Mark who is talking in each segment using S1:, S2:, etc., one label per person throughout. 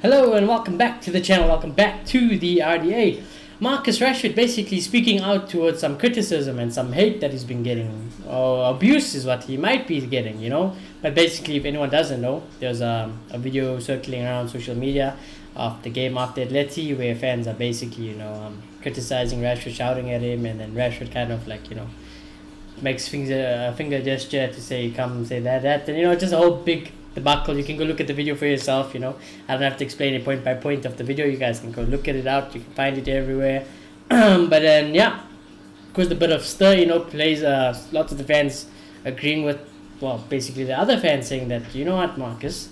S1: Hello and welcome back to the channel, welcome back to the RDA. Marcus Rashford basically speaking out towards some criticism and some hate that he's been getting, or abuse is what he might be getting. But basically, if anyone doesn't know, there's a video circulating around social media of the game after Atleti where fans are basically, criticizing Rashford, shouting at him, and then Rashford kind of makes finger gesture to say, come say that, and just a whole big debacle. You can go look at the video for yourself. I don't have to explain it point by point of the video. You guys can go look at it out. You can find it everywhere. But then caused a bit of stir. Plays lots of the fans agreeing with, basically the other fans saying that, you know what, Marcus,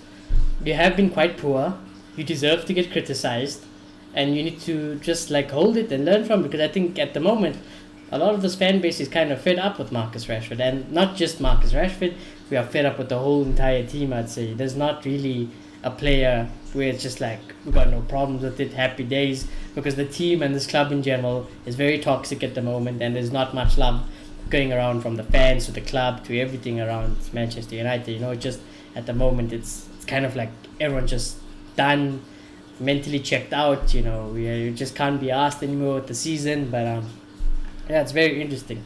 S1: you have been quite poor. You deserve to get criticized, and you need to just hold it and learn from it, because I think at the moment a lot of this fan base is kind of fed up with Marcus Rashford, and not just Marcus Rashford. We are fed up with the whole entire team, I'd say. There's not really a player where it's just we've got no problems with it, happy days, because the team and this club in general is very toxic at the moment, and there's not much love going around from the fans to the club to everything around Manchester United. Just at the moment it's kind of like everyone just done, mentally checked out. We just can't be asked anymore with the season, but it's very interesting.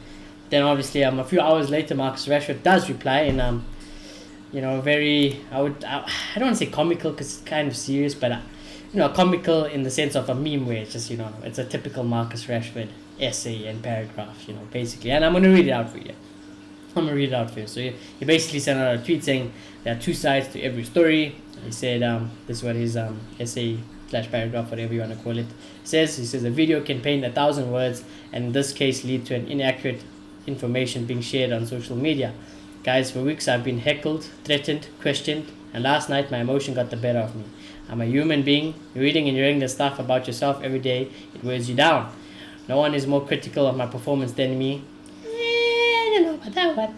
S1: Then obviously a few hours later, Marcus Rashford does reply in very, I don't want to say comical because it's kind of serious, but comical in the sense of a meme where it's just it's a typical Marcus Rashford essay and paragraph, basically. And I'm going to read it out for you. So he basically sent out a tweet saying there are two sides to every story. He said this is what his essay / paragraph, whatever you want to call it, says. He says a video can paint 1,000 words, and in this case lead to an inaccurate information being shared on social media. Guys, for weeks I've been heckled, threatened, questioned, and last night my emotion got the better of me. I'm a human being. Reading and hearing the stuff about yourself every day, it wears you down. No one is more critical of my performance than me. I don't know about that one.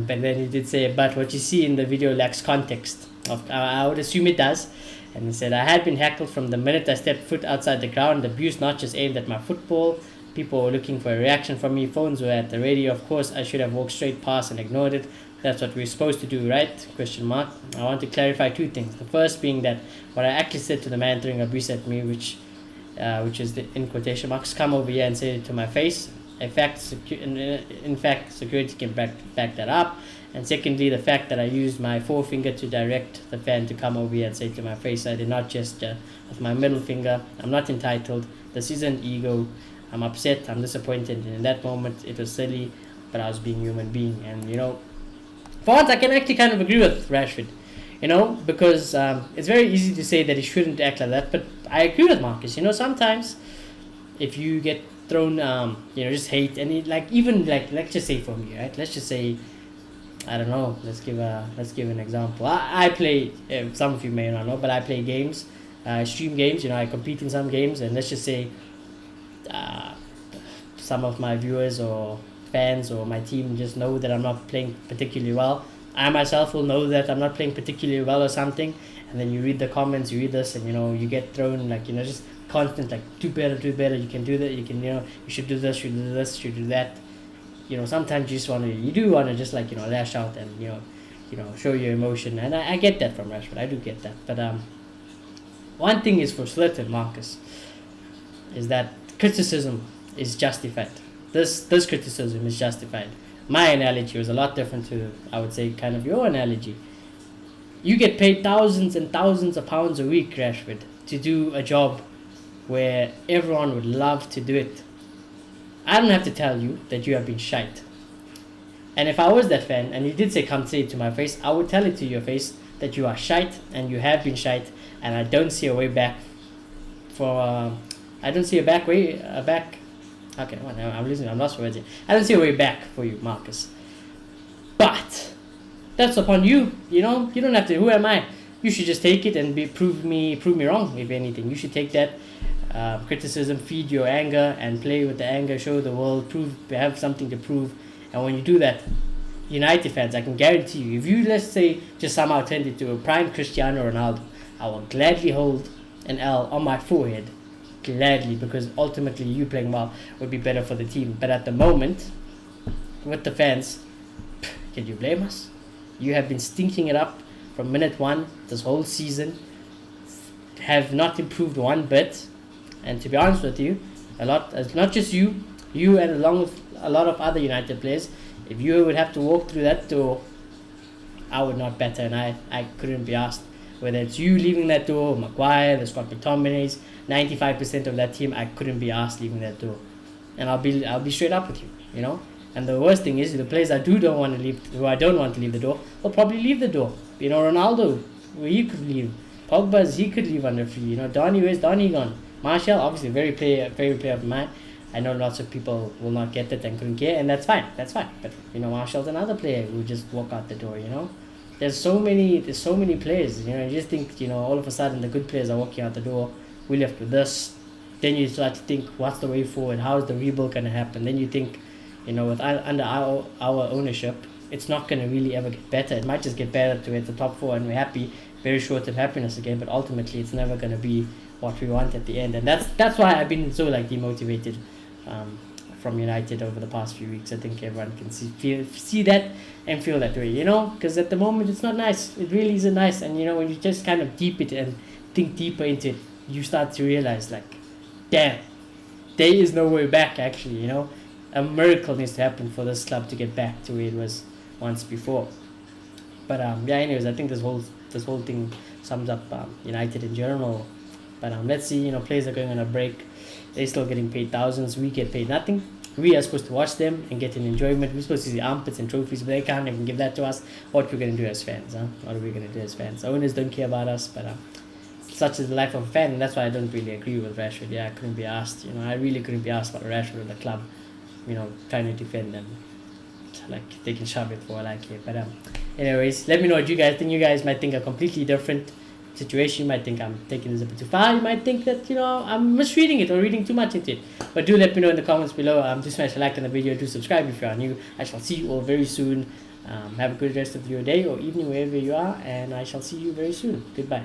S1: But then he did say, but what you see in the video lacks context. I would assume it does. And he said, I had been heckled from the minute I stepped foot outside the ground. Abuse not just aimed at my football. People were looking for a reaction from me. Phones were at the radio. Of course, I should have walked straight past and ignored it. That's what we're supposed to do, right? I want to clarify two things. The first being that what I actually said to the man throwing abuse at me, which is in quotation marks, come over here and say it to my face. In fact, security can back that up. And secondly, the fact that I used my forefinger to direct the fan to come over here and say it to my face. I did not gesture with my middle finger. I'm not entitled. This isn't ego. I'm upset. I'm disappointed. And in that moment, it was silly, but I was being a human being. And, for once, I can actually kind of agree with Rashford, because it's very easy to say that he shouldn't act like that. But I agree with Marcus. Sometimes if you get thrown, just hate, and let's just say for me, right? Let's just say, I don't know. Let's give an example. I play. Some of you may not know, but I play games. I stream games. I compete in some games, and let's just say some of my viewers or fans or my team just know that I'm not playing particularly well. I myself will know that I'm not playing particularly well or something, and then you read the comments, you read this, and you get thrown just constant do better, you can do that, you can you should do this, you should do this, you should do that. Sometimes you do want to just lash out and show your emotion, and I get that from Rashford. I do get that, but one thing is for certain, Marcus, is that criticism is justified. This criticism is justified. My analogy was a lot different to, I would say, kind of your analogy. You get paid thousands and thousands of pounds a week, Rashford, to do a job where everyone would love to do it. I don't have to tell you that you have been shite. And if I was that fan and you did come say it to my face, I would tell it to your face that you are shite and you have been shite, and I don't see a way back I don't see a back. Okay, I'm listening. I'm lost for words here. I don't see a way back for you, Marcus. But that's upon you. You don't have to. Who am I? You should just take it and prove me wrong. If anything, you should take that criticism, feed your anger, and play with the anger. Show the world, have something to prove. And when you do that, United fans, I can guarantee you, if you, let's say, just somehow turned into a prime Cristiano Ronaldo, I will gladly hold an L on my forehead. Gladly, because ultimately you playing well would be better for the team. But at the moment, with the fans, can you blame us? You have been stinking it up from minute one this whole season. have not improved one bit. And to be honest with you, not just you and along with a lot of other United players, if you would have to walk through that door, I would not better, and I couldn't be asked. Whether it's you leaving that door, Maguire, the Scott McTominays, 95% of that team, I couldn't be asked leaving that door. And I'll be straight up with you, you know. And the worst thing is, the players I don't want to leave, who I don't want to leave the door, will probably leave the door. You know, Ronaldo, he could leave. Pogba's, he could leave under free. You know, Donny, where's Donny gone? Martial, obviously, favorite player of mine. I know lots of people will not get that and couldn't care, and that's fine. But you know, Martial's another player who just walk out the door. You know, there's so many players. You know, you just think, you know, all of a sudden the good players are walking out the door. We left with this. Then you start to think, what's the way forward? How is the rebuild going to happen? Then you think, you know, with under our ownership, it's not going to really ever get better. It might just get better to hit the top four, and we're happy, very short of happiness again. But ultimately, it's never going to be what we want at the end, and that's why I've been so like demotivated from United over the past few weeks. I think everyone can see that and feel that way, you know, because at the moment it's not nice. It really isn't nice, and you know, when you just kind of deep it and think deeper into it, you start to realize, like, damn, there is no way back. Actually, you know, a miracle needs to happen for this club to get back to where it was once before. But yeah, anyways, I think this whole thing sums up United in general. But let's see, you know, players are going on a break. They're still getting paid thousands. We get paid nothing. We are supposed to watch them and get an enjoyment. We're supposed to see armpits and trophies, but they can't even give that to us. What we're going to do as fans, huh? What are we going to do as fans? Owners don't care about us, but such is the life of a fan, and that's why I don't really agree with Rashford. Yeah, I couldn't be asked. You know, I really couldn't be asked about Rashford in the club, you know, trying to defend them. Like, they can shove it for all I care. But anyways, let me know what you guys think. You guys might think a completely different situation. You might think I'm taking this a bit too far. You might think that, you know, I'm misreading it or reading too much into it. But do let me know in the comments below. Do smash a like on the video. Do subscribe if you are new. I shall see you all very soon. Have a good rest of your day or evening wherever you are, and I shall see you very soon. Goodbye.